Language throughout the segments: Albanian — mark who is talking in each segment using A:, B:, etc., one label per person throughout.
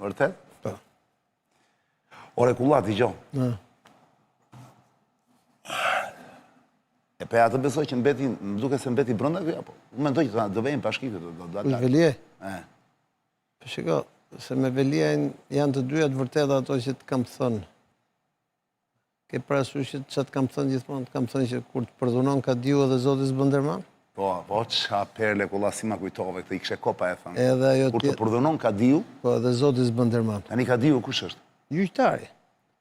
A: Vërtet? Po. Ore kullat, i gjo. E pe atë besoj që mbeti, më duke se mbeti brënda kjo, apo? Më mendoj që të vejmë pashkivit.
B: Kush Velie? Shiko, se me Velie janë të dyja të vërteta ato që të kam thënë. Ke parasysh që të kam thënë gjithmonë, të kam thënë që kur të përdunon ka diu edhe Zoti s'bënderman?
A: Po, qa perle kulla si ma kujtove, këtë i kështë kopa e thënë. Kur të përdunon ka diu?
B: Po, edhe Zoti s'bënderman.
A: Tani ka diu, kush është?
B: Gjyqtari.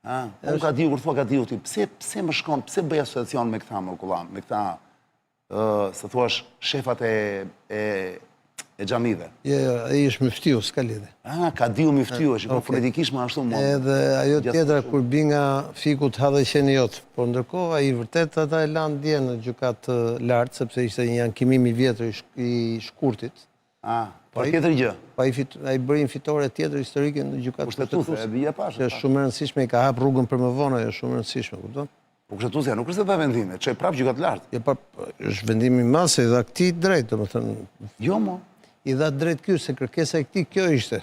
A: Unë ka diu, kur thua ka diu ti, pse më shkon, pse bëj asociacion me këta më kulla, me këta, se thuash, shefat e gjamive.
B: I është mëftiu, s'ka lidhe.
A: Ka diu mëftiu, është, po fonetikisht më ashtu më.
B: Edhe ajo tjetra, kur bi nga fikut hadhe qeni jotë, por ndërkohë, a i vërtet ata e lanë dje në gjukat lartë, sepse ishte një ankimim i vjetër i shkurtit.
A: Por tjetër gjë?
B: Pa i bërin fitore tjetër historike në gjukat
A: kushtetuese. E bia pashë.
B: Që është shumë e rëndësishme, i ka hap rrugën për më vonë, është shumë e rëndësishme, kupton?
A: Po kushtetuesja nuk është dhe vendime, që e prapë gjukat lartë.
B: Është vendimi masë, i dha këti drejt, do më thënë.
A: Jo, mo.
B: I dha drejt kjo, se kërkesa e këti kjo ishte.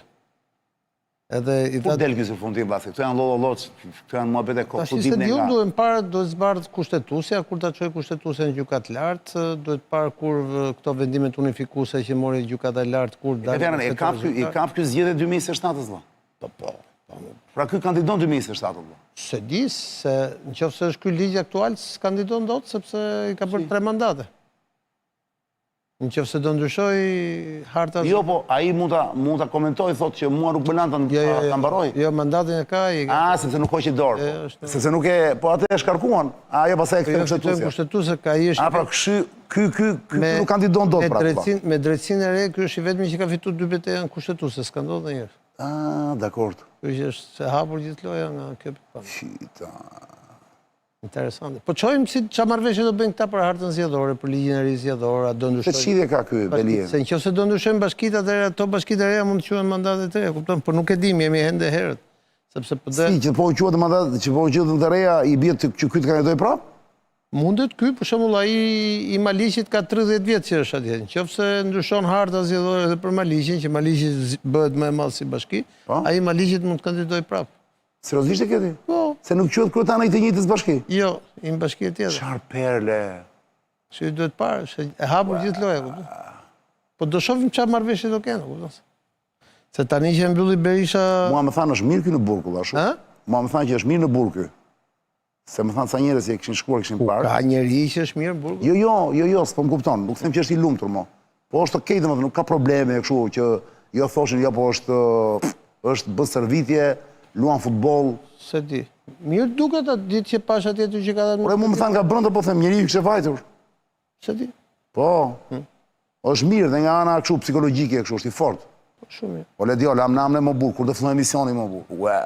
A: Po del kjo si fundim, basi, këto janë lololoq, këto janë muhabete
B: kohë. Ashtë se diun duhet parë, duhet zbardh kushtetusja, kur ta çojë kushtetusja në gjukat lartë, duhet parë kur këto vendimet unifikuese që mori gjukata lartë, kur dalë.
A: I kap kjo zgjedhje 2027-ës, vë? Po. Pra kjo kandidon 2027-ës, vë?
B: Se di, se në qoftë se është kjo ligj aktual, s'kandidon dot, sepse i ka bërë 3 mandate. Në qëfë se do ndryshoj harta...
A: Jo, po, a i mund të komentoj, thot që mua nuk bëllan të mbaroj?
B: Jo, mandatin e ka...
A: Sepse nuk hoqi dorë. Sepse nuk e... Po atë e shkarkuan. Ajo pasaj e këtë kushtetusja.
B: Kushtetusja ka i është...
A: Pra ky nuk kandidon do të pra të.
B: Me drejtsin e re, kjo është i vetëmi që ka fitu 2 betejë në kushtetusja, s'ka ndodhë dhe njërë.
A: Dakord.
B: Kjo është se hapur gjithë loja nga kjo përpana.
A: Qita...
B: Interesante. Po qojmë si qa marrëveshje do bëjnë këta për hartën zgjedhore, për ligjin e ri zgjedhore, do ndryshojnë...
A: Se qidhje ka kjo, Velie?
B: Se në qofë se do ndryshojnë bashkita të reja, to bashkita e reja mund të quhen mandatet të reja, kupton? Por nuk e dim, jemi hende herët. Sepse për dhe...
A: Si, që po quhet mandatet, që po quhet të reja, i bje që ky të kandidoj prapë?
B: Mundet ky, për shembull, ai i Maliqit ka 30 vjet që është atje. Nëse ndryshon harta zgjedhore edhe për Maliqin, që Maliqi bëhet më e madh si bashki, ai i Maliqit mund të kandidojë prapë.
A: Seriozisht e këti?
B: Po.
A: Se nuk quhet kryetari i të njëjtës bashki?
B: Jo, i në bashki tjetër.
A: Çfarë perle?
B: Që duhet parë, se e hapur gjithë loja, kupton. Po do shohim çfarë marrëveshje do kenë, kupton. Se tani që mbylli Berisha...
A: Mua më thanë është mirë ky në burg, ashtu. Mua më thanë që është mirë në burg ky. Se më thanë sa njerëz që kishin shkuar, kishin parë.
B: Ka njeri që është mirë në burg?
A: Jo, s'po më kupton. Nuk them që është i lumtur mo. Po është okay, domethënë nuk ka probleme kështu që jo thoshin jo po është bë servitje, luan futboll.
B: Se di. Mirë duket atë ditë që pash atje ty që ka dhënë.
A: Por mu më thanë nga brenda po them njeriu kishte vajtur.
B: Se di.
A: Po. Është mirë dhe nga ana kështu psikologjike kështu është i fortë.
B: Shumë mirë.
A: Po le dio lam namne më burr kur do filloj emisioni më burr.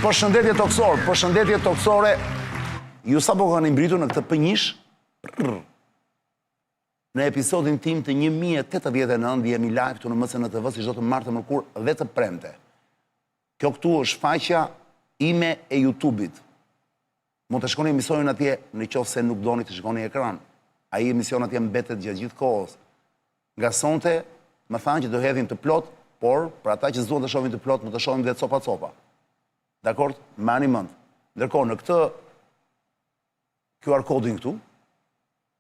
A: Përshëndetje toksore, ju sa po kanë imbritur në këtë pënjish, në episodin tim të 1089, jemi live të në MSNTV, si çdo të martë të mërkur dhe të premte. Kjo këtu është faqja ime e YouTube-it. Mund të shkoni emisionin atje në qoftë se nuk doni të shkoni ekran. Ai emision atje mbetet gjatë gjithë kohës. Nga sonte, më thanë që do hedhim të plot, por për ata që s'duan të shohin të plot, më të shohim dhe copa-copa. Dakord? Me ani mënd. Ndërkohë, në këtë QR kodin këtu,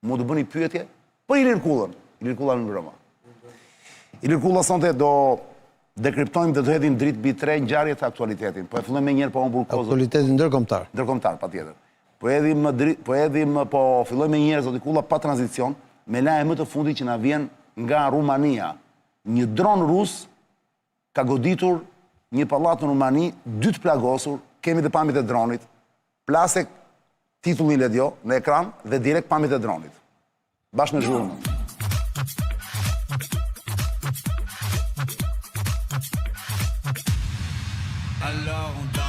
A: mu të bëni pyetje për Ilir Kullën. Ilir Kulla në ngrëma. Ilir Kulla sonte do dekriptojmë dhe do hedhim dritë bi 3 ngjarjet të aktualitetin. Po e fillojmë me njerë po unë burkozë.
B: Aktualitetin ndërkombëtar.
A: Ndërkombëtar, patjetër. Po fillojmë me njerë zoti Kulla pa tranzicion, me lajme më të fundit që na vjen nga Rumania. Një dron rus ka goditur një pallat në Rumani, 2 të plagosur, kemi dhe pamjet e dronit, plase titullin Ledjo në ekran dhe direkt pamjet e dronit. Bashkë me zhurmën.
C: Alors on danse.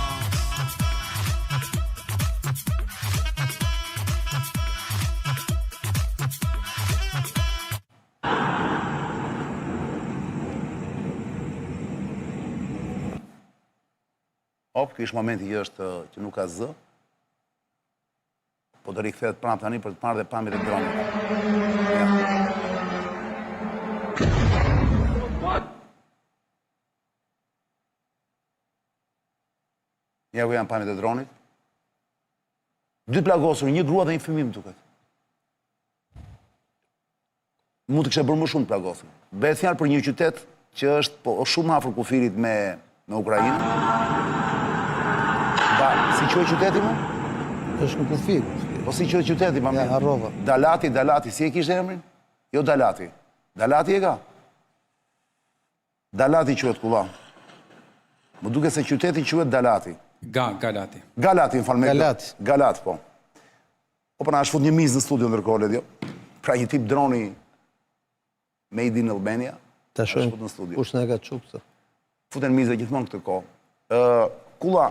A: Ky është momenti që nuk ka zë, po të rikthehet prapë tani për të parë dhe pamjet e dronit. Ja ku janë pamjet e dronit. 2 plagosur, një grua dhe një fëmijë më duket. Mund të kishte bërë më shumë plagosur. Bëhet fjalë për një qytet që është shumë afër kufirit me Ukrainë. Si quhet qyteti më?
B: Është në kufir.
A: Po si quhet qyteti më?
B: Ja, harrova.
A: Dalati, si e kishte emrin? Jo Dalati. Dalati e ka? Dalati quhet kulla. Më duket se qyteti quhet Dalati.
D: Galati.
A: Galati, më falë me
B: Galati.
A: Galati, po. Po përna është fut një mizë në studio ndërkohë, Ledjo. Pra një tip droni made in Albania.
B: Ta shohim
A: në studio.
B: kush na ka çup këtë.
A: Futen mizë gjithmonë këtë kohë. Kulla,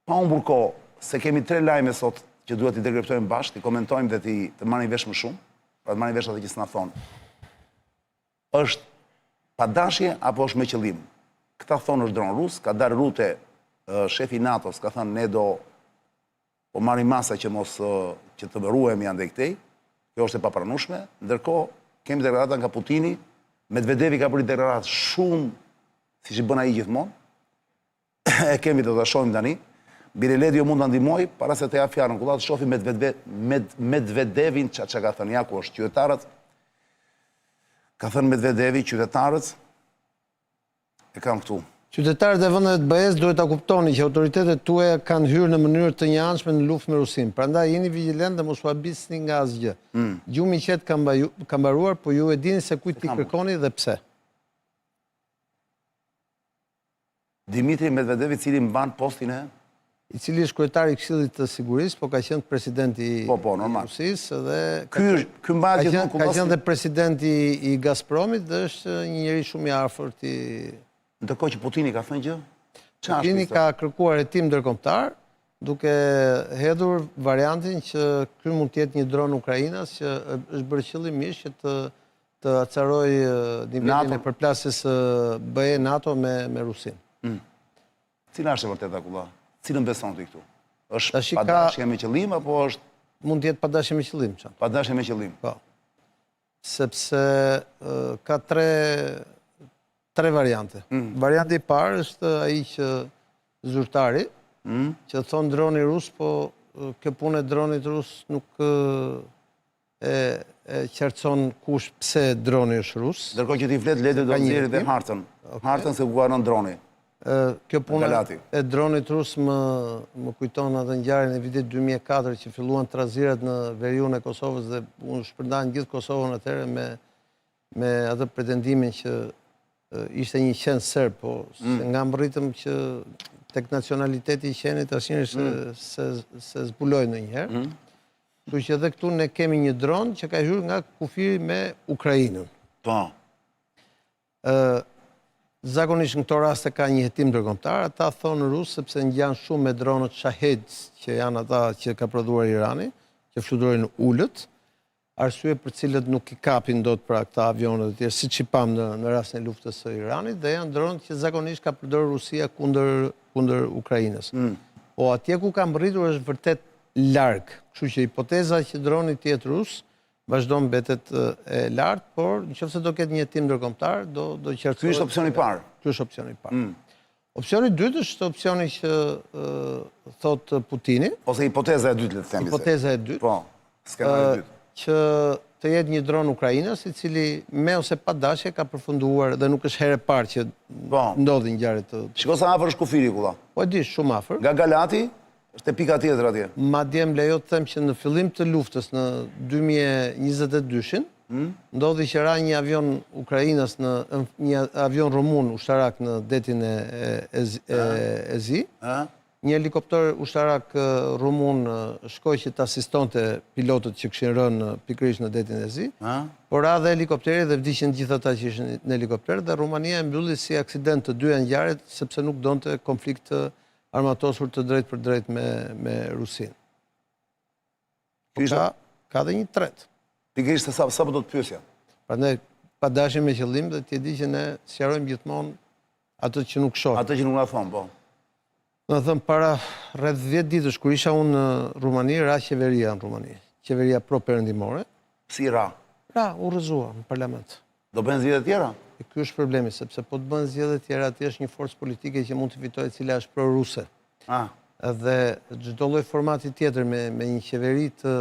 A: pa humbur kohë, se kemi 3 lajme sot që duhet t'i dekriptojmë bashkë, t'i komentojmë dhe të marrin vesh më shumë, pra të marrin vesh atë që s'na thonë. Është pa dashje apo është me qëllim? Këta thonë është dron rus, ka darë rute shefi NATO-s, ka thënë ne do po marrim masa që të ruhemi andaj këtej. Kjo është e papranueshme. Ndërkohë kemi deklarata nga Putini, Medvedevi ka bërë deklaratë shumë siç i bën ai gjithmonë. E kemi të ta shohim tani. Ledjo mund të ndihmoj, para se të ja fjarën, kulla të shohim Medvedevin që ka thënë, ja ku është qytetarët. Ka thënë Medvedevi, qytetarët e kam këtu.
B: Qytetarët e vendeve të BE-s duhet ta kuptoni që autoritetet tuaja kanë hyrë në mënyrë të njëanshme në luftë me Rusinë. Prandaj jeni vigjilent dhe mos u habisni nga asgjë. Gjumi i qetë ka mbaruar, po ju e dini se kujt i kërkoni dhe pse.
A: Dimitri Medvedevi, i cili mban postin
B: I cili është kryetari i Këshillit të Sigurisë, po ka qenë presidenti i Rusisë dhe
A: Ky mbahet gjithmonë
B: ka qenë dhe presidenti i Gazpromit dhe është një njeri shumë i afërt i.
A: Ndërkohë që Putini ka thënë gjë?
B: Putini ka kërkuar hetim ndërkombëtar, duke hedhur variantin që ky mund të jetë një dron ukrainas që është bërë qëllimisht që të acarojë nivelin e përplasjes së BE NATO me Rusinë.
A: Cila është e vërteta kulla? Cilën beson ti këtu? Është pa dashje me qëllim apo është?
B: Mund të jetë pa dashje me qëllim, çan.
A: Pa dashje me qëllim.
B: Po. Sepse ka tre variante. Varianti i parë është ai që zyrtari, që thon droni rus, po kjo punë e dronit rus nuk e qartëson kush pse droni është rus.
A: Ndërkohë që ti flet Ledjo do të nxjerrë dhe hartën. Hartën se ku ka rënë droni.
B: Kjo punë e dronit rus më kujton atë ngjarjen e vitit 2004 që filluan trazirat në veriun e Kosovës dhe unë shpërndan gjithë Kosovën atëherë me atë pretendimin që ishte një qenë serb, po nga mbërritëm që tek nacionaliteti i qenit asnjëri se zbuloi ndonjëherë. Kështu që edhe këtu ne kemi një dron që ka hyrë nga kufiri me Ukrainën.
A: Po.
B: Zakonisht në këto raste ka një hetim ndërkombëtar, ata thonë rusë sepse ngjan shumë me dronët Shahed, që janë ata që ka prodhuar Irani, që fluturojnë ulët, arsye për cilët nuk i kapin dot pra këta avionet e tjerë, siç i pam në rastin e luftës së Iranit, dhe janë dronët që zakonisht ka përdorur Rusia kundër Ukrainës. Po atje ku ka mbërritur është vërtet larg, kështu që hipoteza që droni të jetë rus vazhdon mbetet e lartë, por nëse do ketë një hetim ndërkombëtar, do qartësohet.
A: Ky është opsioni i parë.
B: Ky është opsioni i parë. Opsioni i dytë është opsioni që thot Putini.
A: Ose hipoteza e dytë, le të themi.
B: Hipoteza e dytë.
A: Po, skema e dytë.
B: Që të jetë një dron ukrainas, i cili me ose pa dashje ka përfunduar dhe nuk është herë e parë që ndodhin ngjarje të.
A: Shiko sa afër është kufiri kulla.
B: Po e di, shumë afër.
A: Nga Galati është e pika tjetër atje.
B: Madje më lejo të them që në fillim të luftës në 2022-shin, ndodhi që ra një avion Ukrainës, një avion rumun ushtarak në detin e Zi. Një helikopter ushtarak rumun shkoj që të asistonte pilotët që këshin rënë pikërisht në detin e Zi, por ra dhe helikopteri dhe vdishin gjithë ata që ishin në helikopter dhe Rumania e mbylli si aksident të dy ngjarjet sepse nuk donte konflikt armatosur të drejt për drejt me Rusin. Ka dhe një tret.
A: Pikërisht sa po do të pyesja.
B: Prandaj pa dashje me qëllim dhe t'je di që ne sqarojmë gjithmonë atë që nuk shoh.
A: Atë që nuk na thon, po.
B: Në thëmë, para rreth 10 ditësh, kur isha unë në Rumani, ra qeveria në Rumani. Qeveria pro-perëndimore.
A: Si ra?
B: Ra, u rrëzua në parlament.
A: Do bëhen zgjedhje tjera?
B: E ky është problemi, sepse po të bëhen zgjedhje tjera, aty është një forcë politike që mund të fitojë, cila është pro-ruse. Dhe çdo lloj formati tjetër me një qeveri të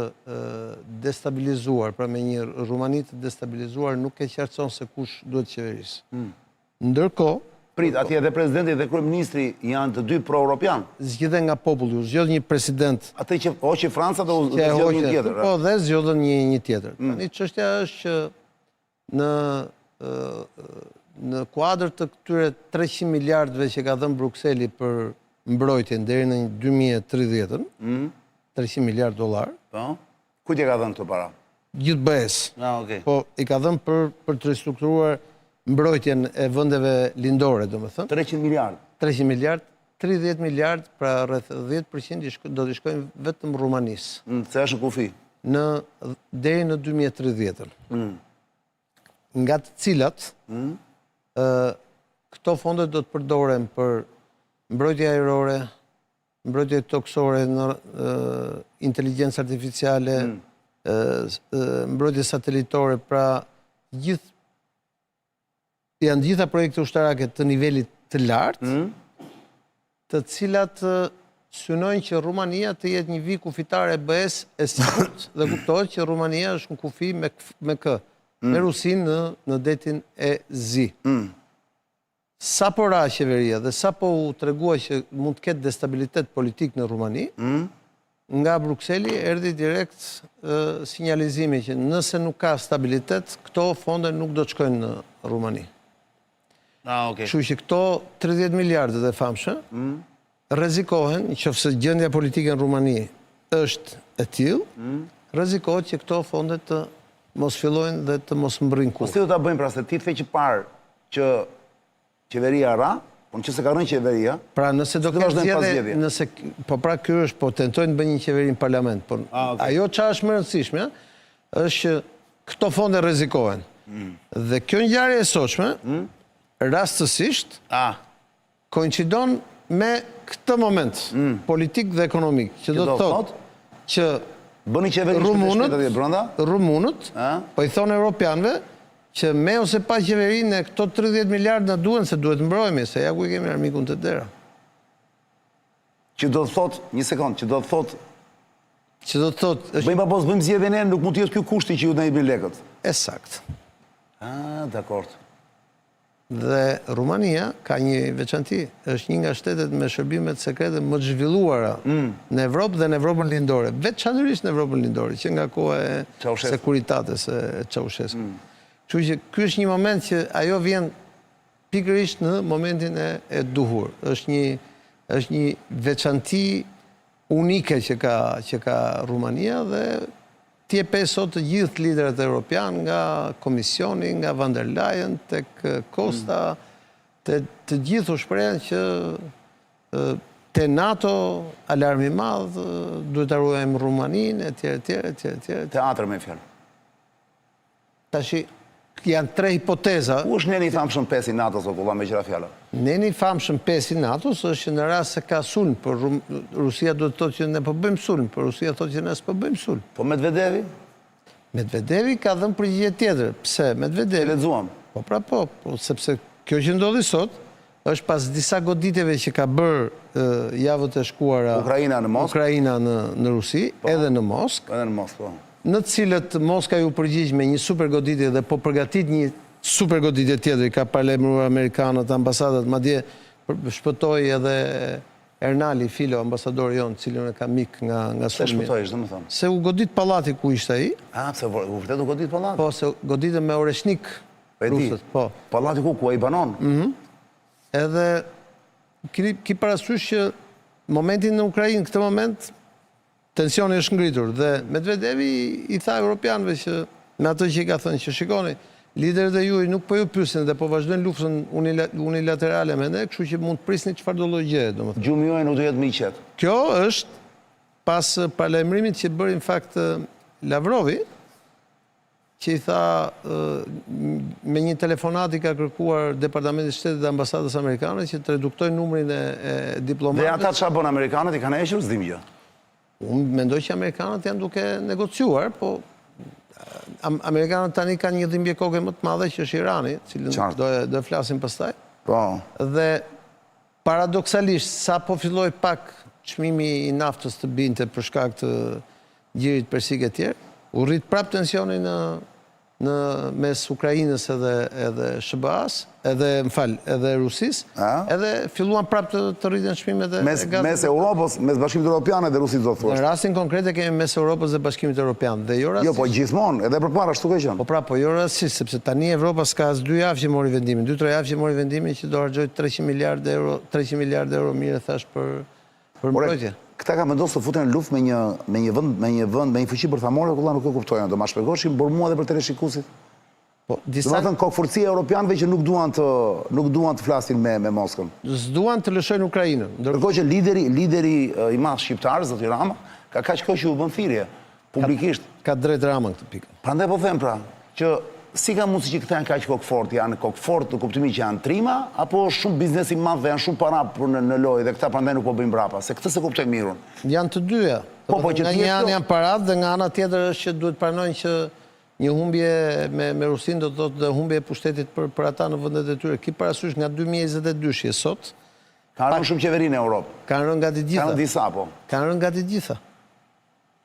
B: destabilizuar, pra me një Rumani të destabilizuar, nuk e qartëson se kush duhet qeverisë. Ndërkohë,
A: prit, atje edhe presidenti dhe kryeministri janë të dy pro-europian.
B: Zgjidhen nga populli, u zgjodh një president.
A: Atë që hoqi Franca do u zgjodh një tjetër.
B: Po, dhe zgjodhen një tjetër. Tani çështja është që në kuadër të këtyre 300 miliardëve që ka dhënë Brukseli për mbrojtjen deri në 2030-ën, 300 miliardë dollar.
A: Po. Kujt e ka dhënë këto para?
B: Gjithë BE-s.
A: Okay.
B: Po, i ka dhënë për të ristrukturuar mbrojtjen e vendeve lindore, domethënë.
A: 300 miliardë.
B: 300 miliardë, 30 miliardë, pra rreth 10% do të shkojnë vetëm Rumanisë.
A: Se është në kufi.
B: Deri në 2030-ën. Nga të cilat këto fonde do të përdoren për mbrojtje ajrore, mbrojtje toksore, inteligjencë artificiale, mbrojtje satelitore, pra janë gjitha projekte ushtarake të nivelit të lartë, të cilat synojnë që Rumania të jetë një vijë kufitare e BE-s e sigurt dhe kuptohet që Rumania është në kufi me kë, me Rusinë në detin e Zi. Sa po ra qeveria dhe sa po u tregua që mund të ketë destabilitet politik në Rumani, nga Brukseli erdhi direkt sinjalizimi që nëse nuk ka stabilitet, këto fonde nuk do të shkojnë në Rumani. Kështu që këto 30 miliardët e famshëm rrezikohen, nëse gjendja politike në Rumani është e tillë, rrezikohet që këto fonde të mos fillojnë dhe të mos mbërrin kurrë.
A: Po si do ta bëjmë pra se ti the që parë që qeveria ra, po nëse ka rënë qeveria,
B: pra nëse do të zgjedhje, nëse po pra ky është, po tentojnë të bëjnë një qeveri në parlament, po ajo çfarë është më e rëndësishme është që këto fonde rrezikohen. Dhe kjo ngjarje e sotshme rastësisht koincidon me këtë moment politik dhe ekonomik, që do të thotë që rumunët, po i thonë europianëve që me ose pa qeverinë këto 30 miliardë na duhen se duhet mbrojemi, se ja ku i kemi armikun të dera.
A: Që do të thotë, një sekond, që do të thotë bëjmë apo s'bëjmë zgjedhjen ne, nuk mund të jetë ky kushti që ju na jepni lekët.
B: Ësakt.
A: Dakor.
B: Dhe Rumania ka një veçanti, është një nga shtetet me shërbimet sekrete më të zhvilluara në Evropë dhe në Evropën lindore, veçanërisht në Evropën lindore, që nga koha e sekuritates e Ceaușescu. Kështu që ky është një moment që ajo vjen pikërisht në momentin e duhur. Është një veçanti unike që ka Rumania dhe tjepe sot të gjithë liderët evropian, nga Komisioni, nga Van der Leyen, tek Costa, të gjithë u shprehen që te NATO alarmi i madh, duhet ta ruajmë Rumaninë, etj.
A: Teatr me fjalë.
B: Tash janë tre hipoteza.
A: Ku është neni i famshëm 5 i NATO-s, o vëlla me qira fjala?
B: Neni i famshëm 5 i NATO-s është në rast se ka sulm, por Rusia duhet të thotë që ne po bëjmë sulm, por Rusia thotë që ne s'po bëjmë sulm.
A: Po Medvedevi?
B: Medvedevi ka dhënë përgjigje tjetër. Pse? Medvedevi
A: lexuam.
B: Po pra po, sepse kjo që ndodhi sot është pas disa goditjeve që ka bërë javët e shkuara
A: Ukraina
B: në Rusi, edhe në Moskë.
A: Edhe në Moskë, po.
B: Në të cilët Moska ju përgjigj me një super goditje dhe po përgatit një super goditje tjetër, ka parlemruar amerikanët, ambasadat, madje shpëtoi edhe Ernali Filo, ambasadori jonë, cilën e ka mik nga
A: Se
B: sulmi.
A: shpëtojsh, dhe më thonë.
B: Se u godit pallati ku ishte ai,
A: Pse vërtet u godit pallati?
B: po se goditën me oreshnik
A: E di.
B: rusët, po.
A: Pallati ku ai banon?
B: Edhe ki parasysh që momentin në Ukrainë, këtë moment, tensioni është ngritur dhe Medvedevi i tha europianëve që me atë që i ka thënë që shikoni, liderët e juaj nuk po ju pyesin dhe po vazhdojnë luftën unilaterale me ne, kështu që mund të prisni çfarëdo lloj gjëje, domethënë.
A: Gjumi juaj nuk do jetë më i qetë.
B: Kjo është pas paralajmërimit që bëri në fakt Lavrovi, që i tha me një telefonat i ka kërkuar Departamenti i Shtetit dhe Ambasadës Amerikane që të reduktojnë numrin e diplomatëve.
A: Dhe ata çfarë bën amerikanët, i kanë hequr s'dim gjë.
B: Unë mendoj që amerikanët janë duke negociuar, po amerikanët tani kanë një dhimbje koke më të madhe që është Irani, cilën do flasim pastaj.
A: Po.
B: Dhe paradoksalisht, sa po filloi pak çmimi i naftës të binte për shkak të gjirit persik e tjerë, u rrit prap tensioni në mes Ukrainës edhe SBA-s, edhe Rusisë, edhe filluan prap të rriten çmimet e gazit.
A: Mes Europës, mes Bashkimit Evropian dhe Rusisë do të thuash.
B: Në rastin konkret e kemi mes Europës dhe Bashkimit Evropian. Dhe jo
A: po gjithmonë, edhe përpara ashtu ka qenë.
B: Po pra, po jo rastisht, sepse tani Evropa s'ka as 2 javë që mori vendimin, 2-3 javë që mori vendimin që do harxoj 300 miliardë euro mirë thash për mbrojtje.
A: Këta ka vendosur të futen në luftë me një fuqi bërthamore, kulla nuk e kuptojnë. Do ma shpjegosh, për mua dhe për teleshikuesit.
B: Po,
A: do të thënë kokëforcia e europianëve që nuk duan të flasin me Moskën.
B: S'duan të lëshojnë Ukrainën.
A: Ndërkohë që lideri i madh shqiptar, zoti Rama, ka kaq kohë që u bën thirrje publikisht.
B: Ka drejt Rama këtë pikë.
A: Prandaj po them pra, që si ka mundësi që këta janë kaq kokëfort, janë kokëfort në kuptimin që janë trima, apo është shumë biznes i madh dhe janë shumë para në lojë dhe këta prandaj nuk po bëjnë brapa, se këtë se kuptoj mirun.
B: Janë të dyja. Nga një anë janë parat dhe nga ana tjetër është që duhet pranojnë që një humbje me Rusinë do të thotë dhe humbje e pushtetit për ata në vendet e tyre. Ki parasysh nga 2022 sot.
A: Ka rënë shumë qeverinë në Europë.
B: Ka rënë nga të gjitha.
A: Ka rënë disa po.
B: Ka rënë nga të gjitha.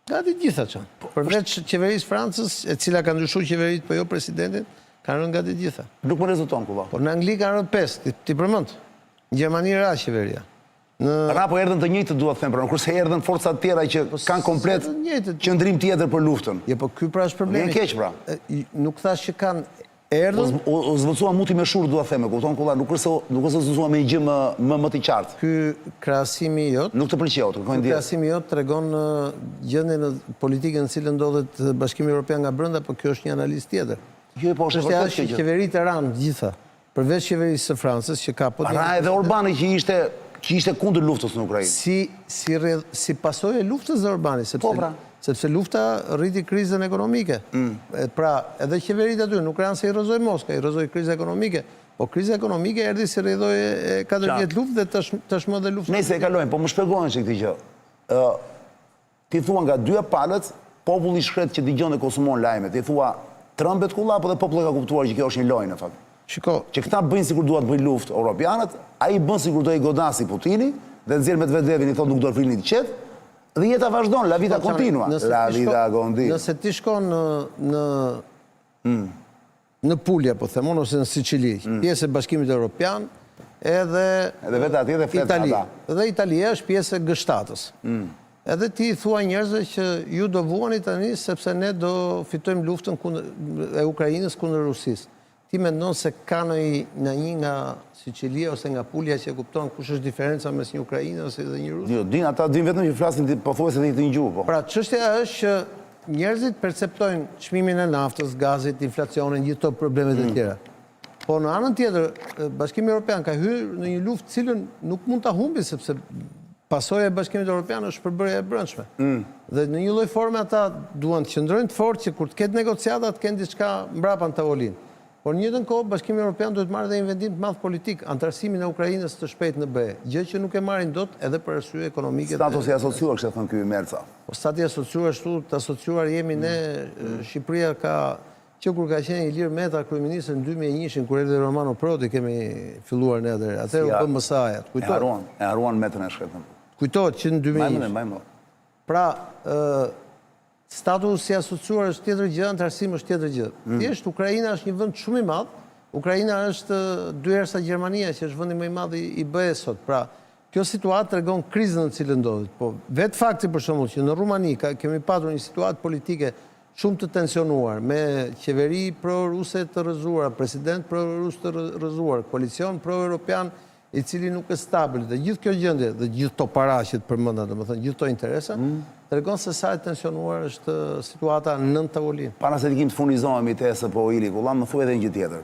B: Gati gjitha që. Përveç qeverisë Francës, e cila ka ndryshuar qeveritë, po jo presidentin, ka rënë gati gjitha.
A: Nuk më rezulton kulla.
B: Por në Angli ka rënë 5, ti përmend. Në Gjermani ra qeveria.
A: Ata po erdhën të njëjtë dua të them, pra, kurse erdhën forca të tjera që kanë komplet qëndrim tjetër për luftën.
B: Jo, po ky pra është problemi.
A: Vjen keq pra.
B: Nuk thash që kanë erdhën.
A: U zvëcua muti me shurë, dua të them, kupton kulla, nuk është zvëcua me një gjë më të qartë.
B: Ky krahasimi jot
A: nuk të pëlqeu, të kërkojnë diet.
B: Krahasimi jot tregon gjendjen e politikën në cilën ndodhet Bashkimi Evropian nga brenda, por kjo është një analizë tjetër.
A: Jo, po është vërtet
B: që qeveritë e ranë gjitha, përveç qeverisë së Francës që ka po.
A: Ra edhe Orbani që ishte kundër luftës në Ukrainë.
B: Si pasojë e luftës dhe Orbani, sepse lufta rriti krizën ekonomike. Pra, edhe qeveritë aty nuk ranë se i rrëzoi Moska, i rrëzoi krizë ekonomike. Po kriza ekonomike erdhi si rrjedhoi 4 vjet luftë dhe tashmë dhe luftë.
A: Nëse e kalojmë, po më shpjegohen se këtë gjë. Ti thua nga dyja palët, populli shkret që dëgjon dhe konsumon lajmet. Ti thua trëmbet kulla, po dhe populli ka kuptuar që kjo është një lojë në fakt.
B: Shiko,
A: që këta bëjnë sikur duat bëjnë luftë europianët, ai bën sikur do i godasi Putini dhe nxjerr Medvedevin i thotë nuk do të frini të qetë, dhe jeta vazhdon, la vida continua. La vida continua.
B: Nëse ti shkon në Puglia, po themon, ose në Sicili, pjesë e Bashkimit Evropian, edhe
A: vetë atje dhe fletë ata.
B: Dhe Italia është pjesë e G7-s. Edhe ti thua njerëzve që ju do vuani tani sepse ne do fitojmë luftën e Ukrainës kundër Rusisë. Ti mendon se ka në një nga Sicilia ose nga Puglia që kupton kush është diferenca mes një Ukrainë ose dhe një Rusë?
A: Jo, ata din vetëm që flasin pothuajse të një gjuhë, po.
B: Pra, çështja është që njerëzit perceptojnë çmimin e naftës, gazit, inflacionin, gjithë këto problemet e tjera. Po në anën tjetër, Bashkimi Evropian ka hyrë në një luftë cilën nuk mund ta humbi sepse pasojë e Bashkimit Evropian është përbërja e brendshme. Dhe në një lloj forme ata duan të qëndrojnë të fortë që kur të ketë negociata të kenë diçka mbrapa në tavolinë. Por në njëjtën kohë Bashkimi Evropian duhet marrë dhe një vendim të madh politik, antarësimin e Ukrainës të shpejtë në BE, gjë që nuk e marrin dot edhe për arsye ekonomike.
A: Statusi i asociuar, kështu thon ky Merca.
B: Po statusi i asociuar ashtu, të asociuar jemi ne, Shqipëria ka që kur ka qenë Ilir Meta kryeminist në 2001 kur erdhi Romano Prodi kemi filluar ne atëherë. Atëherë u bën MSA-ja.
A: Kujtohet. E haruan Metën e shkretën.
B: Kujtohet që në 2001. Pra, statusi i asociuar është tjetër gjë, antarësimi është tjetër gjë. Thjesht Ukraina është një vend shumë i madh. Ukraina është 2 herë sa Gjermania, që është vendi më i madh i BE-s sot. Pra, Kjo situatë tregon krizën në cilën ndodhet. Po, vetë fakti për shembull që në Rumani kemi patur një situatë politike shumë të tensionuar, me qeveri pro-ruse të rrëzuar, president pro-rus të rrëzuar, koalicion pro-europian i cili nuk është stabil, dhe gjithë kjo gjendje, dhe gjithë to paraqet përmenda, domethënë gjithë to interesa, tregon se sa e tensionuar është situata nën tavolinë.
A: Para se të kim të furnizohemi te SPO-ili, Kullam, më thuaj edhe një gjë tjetër.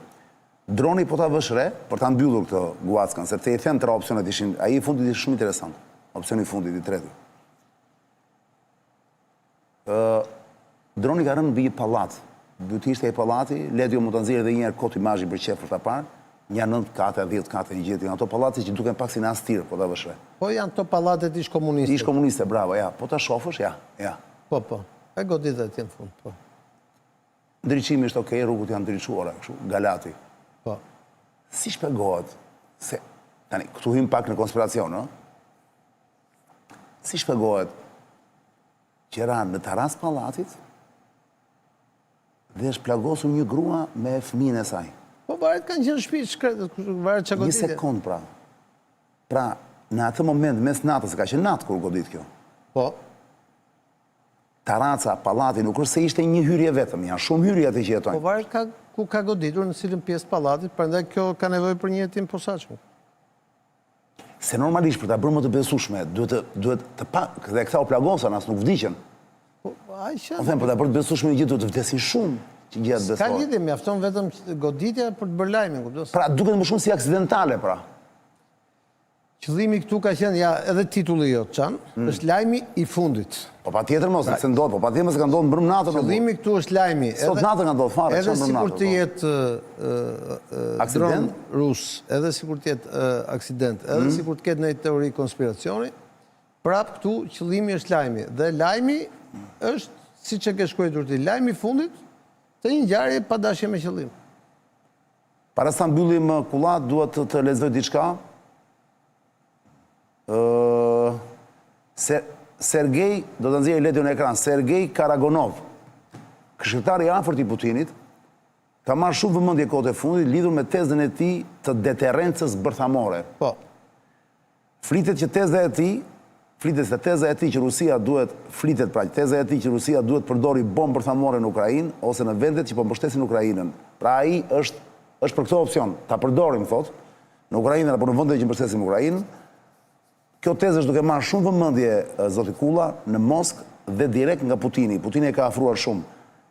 A: Droni po ta vësh re për ta mbyllur këtë guackën, sepse i thënë 3 opsionet ishin, ai i fundit ishte shumë interesant. Opsioni i fundit, i treti. Droni ka rënë mbi një pallat. Byti ishte ai pallati, Ledio mund ta nxjerrë edhe një herë kot imazhin për qef për ta parë. Një 9 kate, 10 kate, një gjeti. Ato pallati që duken pak si në astir, po ta vësh re.
B: Po janë to pallatet ish komuniste.
A: Ish komuniste, bravo, ja. Po ta shofësh, ja.
B: Po. E goditet në fund, po.
A: Ndriçimi është okay, rrugët janë ndriçuara, kështu, galati.
B: Po.
A: Si shpjegohet se tani këtu hym pak në konspiracion, ë? Si shpjegohet që ra në taras pallatit dhe është plagosur një grua me fëmijën e saj.
B: Po varet kanë qenë në shtëpi, varet çka goditje.
A: Një sekond pra. Pra, në atë moment mes natës, ka qenë natë kur godit kjo.
B: Po.
A: Taraca, pallati nuk është se ishte një hyrje vetëm, janë shumë hyrje aty që jetojnë.
B: Po varet ku ka goditur, në cilën pjesë pallatit, prandaj kjo ka nevojë për një hetim posaçëm.
A: Se normalisht për ta bërë më të besueshme, duhet të pa, dhe këta u plagosan, as nuk vdiqen.
B: Po ai që.
A: Po them për ta bërë të besueshme një gjë duhet të vdesin shumë që gjatë besoj.
B: Ka lidhje, mjafton vetëm goditja për të bërë lajmin, kupton?
A: Pra duket më shumë si aksidentale pra.
B: Qëllimi këtu ka qenë, ja, edhe titulli jot, Çan, është lajmi i fundit.
A: Po patjetër mos, se ndodh, po patjetër se ka ndodhur mbrëm natën.
B: Qëllimi këtu është lajmi.
A: Sot natën ka ndodhur fare,
B: edhe
A: çfarë mbrëm natën.
B: sikur të jetë
A: aksident
B: rus, edhe sikur të jetë aksident, edhe sikur të ketë ndonjë teori konspiracioni, prap këtu qëllimi është lajmi. Dhe lajmi është, siç e ke shkruar ti, lajmi i fundit të një ngjarje pa dashje me qëllim.
A: Para sa mbyllim kullat, duhet të lexoj diçka. Sergej, do të nxjerrë Ledio në ekran, Sergej Karagonov, këshilltari i afërt i Putinit, ka marrë shumë vëmendje kohët e fundit lidhur me tezën e tij të deterrencës bërthamore.
B: Po.
A: Flitet se teza e tij që Rusia duhet teza e tij që Rusia duhet përdori bombë bërthamore në Ukrainë ose në vendet që po mbështesin Ukrainën. Pra ai është për këtë opsion, ta përdorim thotë, në Ukrainë apo në vendet që mbështesin Ukrainën. Kjo tezë është duke marrë shumë vëmendje zoti Kulla në Moskë dhe direkt nga Putini. Putini e ka afruar shumë.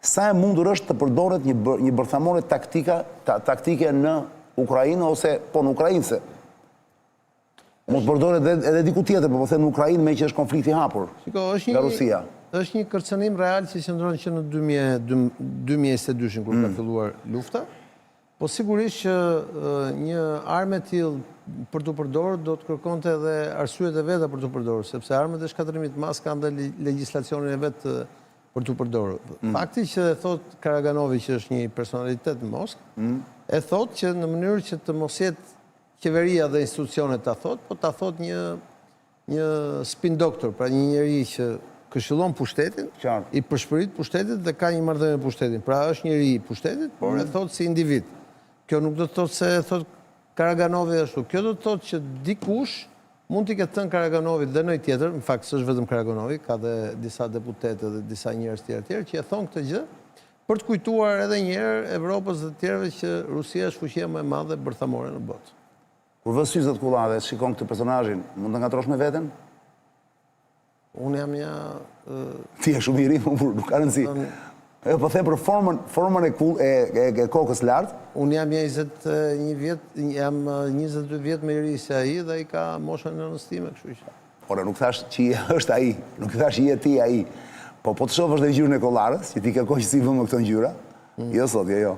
A: Sa e mundur është të përdoret një bërthamore taktike në Ukrainë ose po në Ukrainëse. Mund të përdoret edhe diku tjetër, po them në Ukrainë me që është konflikti hapur nga Rusia.
B: Është një kërcënim real që qëndron që në 2022 kur ka filluar lufta. Po sigurisht që një armë e tillë për të përdorur do të kërkonte edhe arsyet e veta për të përdorur, sepse armët e shkatërimit mas kanë dhe legjislacionin e vet për të përdorur. Fakti që thot Karaganovi që është një personalitet në Moskë, e thot që në mënyrë që të mos jetë qeveria dhe institucionet ta thot, po ta thot një spin doctor, pra një njeri që këshillon pushtetin, i përshpërit pushtetit dhe ka një marrëdhënie me pushtetin. Pra është njeri i pushtetit, por e thot si individ. Kjo nuk do të thotë se thot Karaganovi ashtu. Kjo do të thotë që dikush mund t'i ketë thënë Karaganovi dhe ndonjë tjetër, në fakt s'është vetëm Karaganovi, ka dhe disa deputetë dhe disa njerëz tjerë që e thon këtë gjë për të kujtuar edhe një herë Evropës dhe të tjerëve që Rusia është fuqia më e madhe bërthamore në botë.
A: Kur vë sy zot Kulla dhe shikon këtë personazhin, mund të ngatrosh me veten?
B: Unë jam
A: Ti je shumë i ri, nuk ka rëndësi. Po them për formën e kokës lartë.
B: Unë jam 21 vjet, jam 22 vjet më i ri se ai dhe ai ka moshën e nënës time, kështu që.
A: Ora, nuk thash që është ai, nuk thash je ti ai. Po të shohësh dhe ngjyrën e kollarës, që ti ke kohë që si vëmë këto ngjyra. Jo sot, jo.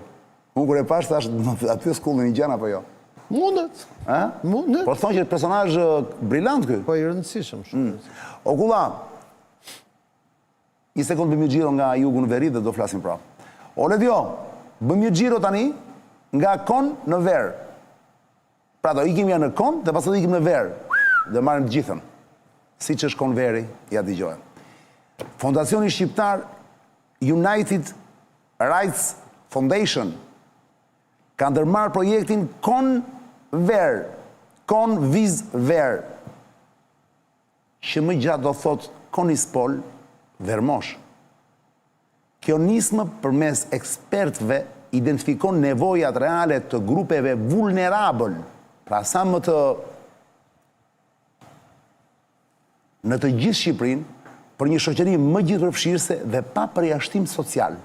A: Unë kur e pash thash, aty skullin një gjën apo jo?
B: Mundet. Mundet.
A: Po thonë që është personazh brillant ky.
B: Po i rëndësishëm shumë.
A: O Kulla, një sekund bëjmë një xhiro nga jugu në veri dhe do flasim prapë. O Ledio, bëjmë një xhiro tani nga Kon në Ver. Pra do ikim ja në Kon dhe pastaj ikim në Ver dhe marrim të gjithën. Siç është Kon Veri, ja dëgjojmë. Fondacioni shqiptar United Rights Foundation ka ndërmarrë projektin Kon Ver, Kon Viz Ver, që më gjatë do thot Konispol, Vermosh. Kjo nismë përmes ekspertëve identifikon nevojat reale të grupeve vulnerabël, pra sa më të në të gjithë Shqipërinë, për një shoqëri më gjithëpërfshirëse dhe pa përjashtim social.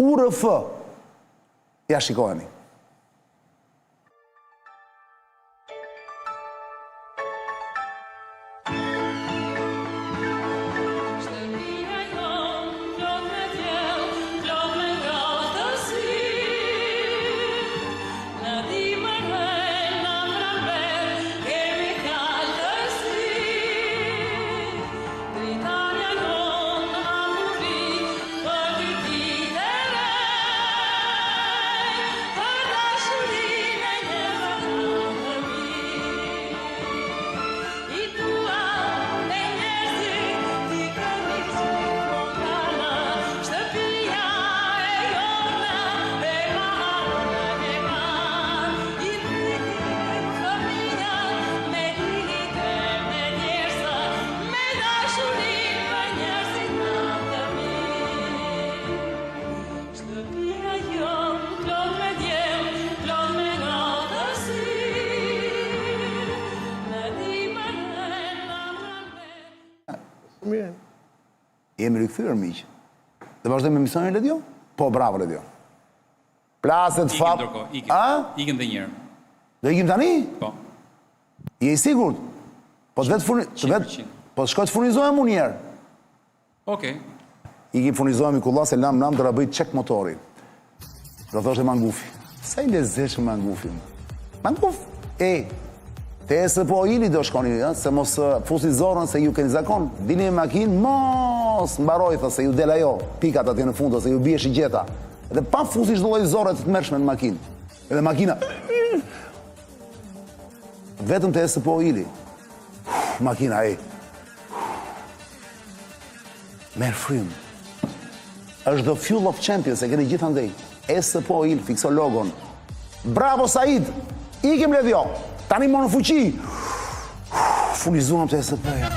A: URF, ja shikojeni. Jemi rikthyer miq. Dhe vazhdojmë me misionin Ledio? Po, bravo Ledio. Plaset fap.
D: Ikim dhe njërë.
A: Do ikim tani?
D: Po.
A: Je i sigurt? Po të po shkoj të furnizohem unë njerë.
D: Okej.
A: Ikim furnizohem i kulla se nam do ra bëj çek motori. Do thoshte Mangufi. Sa i lezeshëm Mangufi. Manguf. Te SPO ili do shkoni, se mos fusi zorën se ju keni zakon. Dini me makinë, mos mbaroj, se ju del ajo, pikat atje në fund, ose ju bie shigjeta. Edhe pa fusi çdo lloj zorre të tmerrshme në makinë. Edhe makina vetëm te SPO ili. Makina merr frym. Është the fuel of champions, e keni gjithandej. SPO il, fikso logon. Bravo Said! Ikim Ledio! Tani më në fuqi, funizuam të SPO-ja.